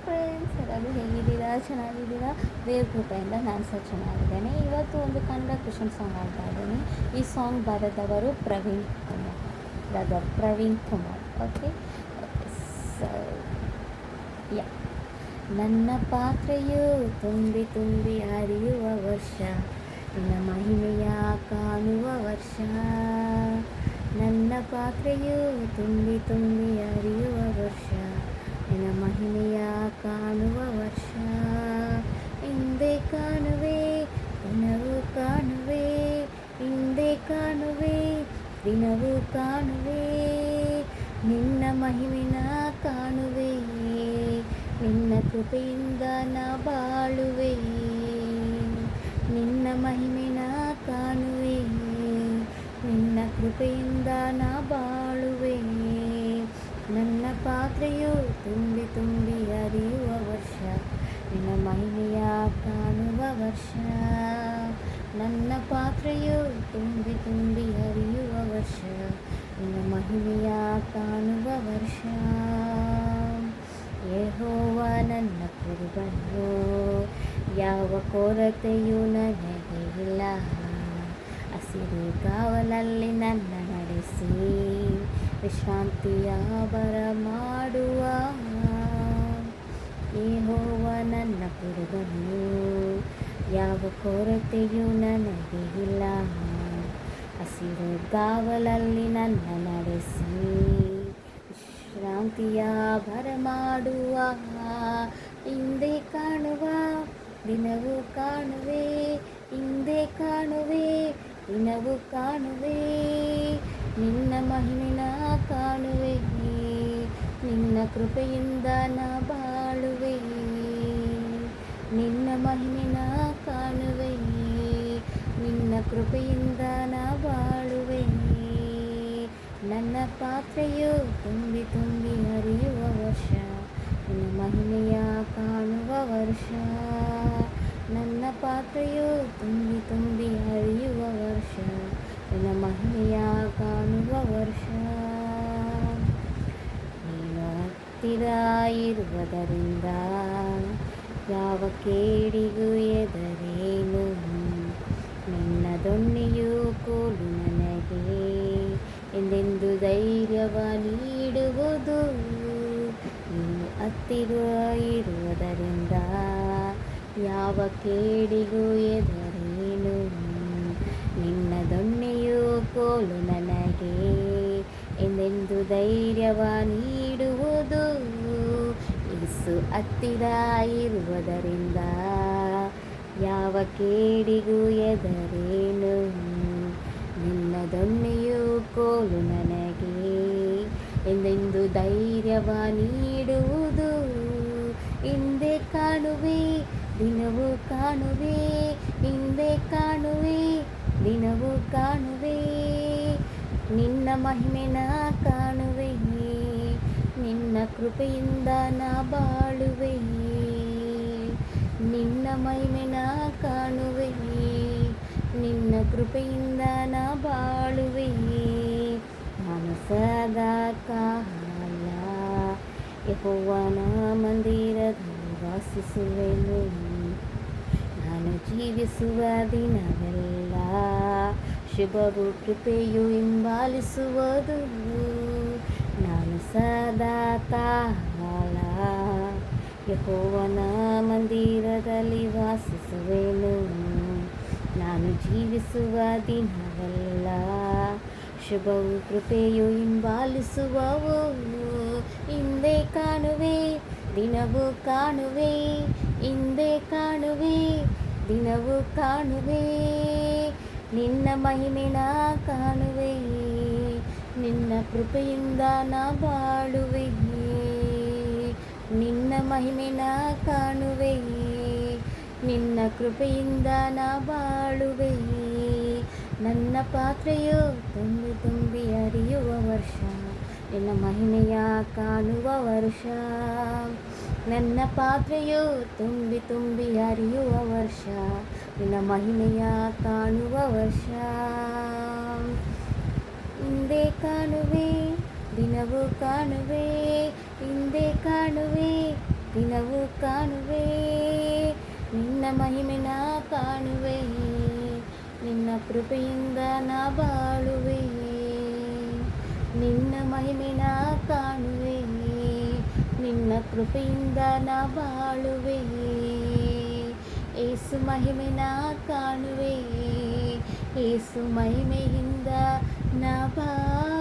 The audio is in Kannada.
ಫ್ರೆಂಡ್ಸ್, ಎಲ್ಲರೂ ಹೇಗಿದ್ದೀರಾ? ಚೆನ್ನಾಗಿದ್ದೀರಾ? ದೇವ್ರ ಕೃಪೆಯಿಂದ ನಾನು ಸಹ ಚೆನ್ನಾಗಿದ್ದೇನೆ. ಇವತ್ತು ಒಂದು ಕನ್ನಡ ಕ್ರಿಶ್ಚಿಯನ್ ಸಾಂಗ್ ಆಡ್ತಾ ಇದ್ದೀನಿ. ಈ ಸಾಂಗ್ ಬರೆದವರು Praveen Kumar. Okay, so yeah ನನ್ನ ಪಾತ್ರೆಯು ತುಂಬಿ ತುಂಬಿ ಹರಿಯುವ ವರ್ಷ, ನಿನ್ನ ಮಹಿಮೆಯ ಕಾಣುವ ವರ್ಷ. ನನ್ನ ಪಾತ್ರೆಯು ತುಂಬಿ ತುಂಬಿ ಹರಿಯುವ ವರ್ಷ, ನಿನ್ನ ಮಹಿಮೆಯ ಕಾಣುವ ವರ್ಷ. ಹಿಂದೆ ಕಾಣುವೆ, ದಿನವೂ ಕಾಣುವೆ, ಹಿಂದೆ ಕಾಣುವೆ, ದಿನವೂ ಕಾಣುವೆ. ನಿನ್ನ ಮಹಿಮೆನ ಕಾಣುವೆ, ನಿನ್ನ ಕೃಪೆಯಿಂದ ನಾ ಬಾಳುವೆ. ನಿನ್ನ ಮಹಿಮೆನ ಕಾಣುವೆ, ನಿನ್ನ ಕೃಪೆಯಿಂದ ನಾ ಬಾಳುವೆ. ನನ್ನ ಪಾತ್ರೆಯು ತುಂಬಿ ತುಂಬಿ ಹರಿಯುವ ವರ್ಷ, ನಿನ್ನ ಮಹಿಮೆಯ ಕಾಣುವ ವರ್ಷ. ನನ್ನ ಪಾತ್ರೆಯು ತುಂಬಿ ತುಂಬಿ ಹರಿಯುವ ವರ್ಷ, ನಿನ್ನ ಮಹಿಮೆಯ ಕಾಣುವ ವರ್ಷ. ಯೆಹೋವ ನನ್ನ ಕುರುಬನು, ಯಾವ ಕೊರತೆಯೂ ನನಗೆ ಇಲ್ಲ. ಹಸಿರು ಕಾವಲಲ್ಲಿ ನನ್ನ ನಡೆಸಿ, ವಿಶ್ರಾಂತಿಯ ಬರಮಾಡುವ. ಯೆಹೋವ ನನ್ನ ಕುರುಬನು, ಯಾವ ಕೊರತೆಯೂ ನನಗೆ ಇಲ್ಲ. ಹಸಿರು ಕಾವಲಲ್ಲಿ ನನ್ನ ನಡೆಸಿ, ವಿಶ್ರಾಂತಿಯ ಬರಮಾಡುವ. ಹಿಂದೆ ಕಾಣುವ, ದಿನವೂ ಕಾಣುವೆ, ಹಿಂದೆ ಕಾಣುವೆ, ದಿನವೂ ಕಾಣುವೆ. ನಿನ್ನ ಮಹಿಮೆನ ಕಾಣುವೆ, ನಿನ್ನ ಕೃಪೆಯಿಂದ ನಾ ಬಾಳುವೆ. ನಿನ್ನ ಮಹಿಮೆನ ಕಾಣುವೆ, ನಿನ್ನ ಕೃಪೆಯಿಂದ ನಾ ಬಾಳುವೆ. ನನ್ನ ಪಾತ್ರೆಯು ತುಂಬಿ ತುಂಬಿ ಹರಿಯುವ ವರ್ಷ, ನಿನ್ನ ಮಹಿಮೆಯ ಕಾಣುವ ವರ್ಷ. ನನ್ನ ಪಾತ್ರೆಯು ತುಂಬಿ ತುಂಬಿ ಹರಿಯುವ ವರ್ಷ, ನಿನ್ನ ಮಹಿಮೆಯ ಕಾಣುವ ವರ್ಷ. ನೀನು ಹತ್ತಿರ ಇರುವುದರಿಂದ ಯಾವ ಕೇಡಿಗೂ ಎದರೇನು. ನಿನ್ನ ದೊಣ್ಣೆಯು ಕೋಲು ನನಗೆ ಎಂದೆಂದು ಧೈರ್ಯವ ನೀಡುವುದು. ನೀನು ಹತ್ತಿರ ಇರುವುದರಿಂದ ಯಾವ ಕೇಡಿಗೂ ಎದರೇನು. ನಿನ್ನ ದೊಣ್ಣೆಯು ಕೋಲು ನನಗೆ ಎಂದೆಂದು ಧೈರ್ಯವ ನೀಡುವುದು. ಯೇಸು ಹತ್ತಿರ ಇರುವುದರಿಂದ ಯಾವ ಕೇಡಿಗೂ ಎದರೇನು. ನಿನ್ನ ದೊಣ್ಣೆಯು ಕೋಲು ನನಗೆ ಎಂದೆಂದು ಧೈರ್ಯವ ನೀಡುವುದು. ಹಿಂದೆ ಕಾಣುವೆ, ದಿನವೂ ಕಾಣುವೆ, ಹಿಂದೆ ಕಾಣುವೆ, ದಿನವೂ ಕಾಣುವೆ. ನಿನ್ನ ಮಹಿಮೆನ ಕಾಣುವೆ, ನಿನ್ನ ಕೃಪೆಯಿಂದ ನಾ ಬಾಳುವೆ. ನಿನ್ನ ಮಹಿಮೆನ ಕಾಣುವೆ, ನಿನ್ನ ಕೃಪೆಯಿಂದ ನಾ ಬಾಳುವೆ. ನಾನು ಸದಾ ಕಾಲ ಯೆಹೋವನ ಮಂದಿರದಲ್ಲಿ ವಾಸಿಸುವೆನು. ನಾನು ಜೀವಿಸುವ ದಿನವೆಲ್ಲ ಶುಭವು ಕೃಪೆಯು ಹಿಂಬಾಲಿಸುವುದು. ನಾನು ಸದಾ ಕಾಲ ಯೆಹೋವನ ಮಂದಿರದಲ್ಲಿ ವಾಸಿಸುವೆನು. ನಾನು ಜೀವಿಸುವ ದಿನವೆಲ್ಲ ಶುಭವು ಕೃಪೆಯು ಹಿಂಬಾಲಿಸುವವು. ಹಿಂದೆ ಕಾಣುವೆ, ದಿನವೂ ಕಾಣುವೆ, ಹಿಂದೆ ಕಾಣುವೆ, ದಿನವೂ ಕಾಣುವೆ. ನಿನ್ನ ಮಹಿಮೆನ ಕಾಣುವೆ, ನಿನ್ನ ಕೃಪೆಯಿಂದ ನಾ ಬಾಳುವೆ. ನಿನ್ನ ಮಹಿಮೆನ ಕಾಣುವೆ, ನಿನ್ನ ಕೃಪೆಯಿಂದ ನಾ ಬಾಳುವೆ. ನನ್ನ ಪಾತ್ರೆಯು ತುಂಬಿ ತುಂಬಿ ಹರಿಯುವ ವರ್ಷ, ನಿನ್ನ ಮಹಿಮೆಯ ಕಾಣುವ ವರ್ಷ. ನನ್ನ ಪಾತ್ರೆಯು ತುಂಬಿ ತುಂಬಿ ಹರಿಯುವ ವರ್ಷ, ನಿನ್ನ ಮಹಿಮೆಯ ಕಾಣುವ ವರ್ಷ. ಹಿಂದೆ ಕಾಣುವೆ, ದಿನವೂ ಕಾಣುವೆ, ಹಿಂದೆ ಕಾಣುವೆ, ದಿನವೂ ಕಾಣುವೆ ನಿನ್ನ ಮಹಿಮೆ ನಾ ಕಾಣುವೆ, ನಿನ್ನ ಕೃಪೆಯಿಂದ ನಾ ಬಾಳುವೆ, ನಿನ್ನ ಮಹಿಮೆ ನಾ ಕಾಣುವೆ, ನಿನ್ನ ಕೃಪೆಯಿಂದ ನಾ ಬಾಳುವೆ, ಏಸು ಮಹಿಮೆ ನಾ ಕಾಣುವೆ, ಏಸು ಮಹಿಮೆಯಿಂದ ನಾ ಬಾಳುವೆ.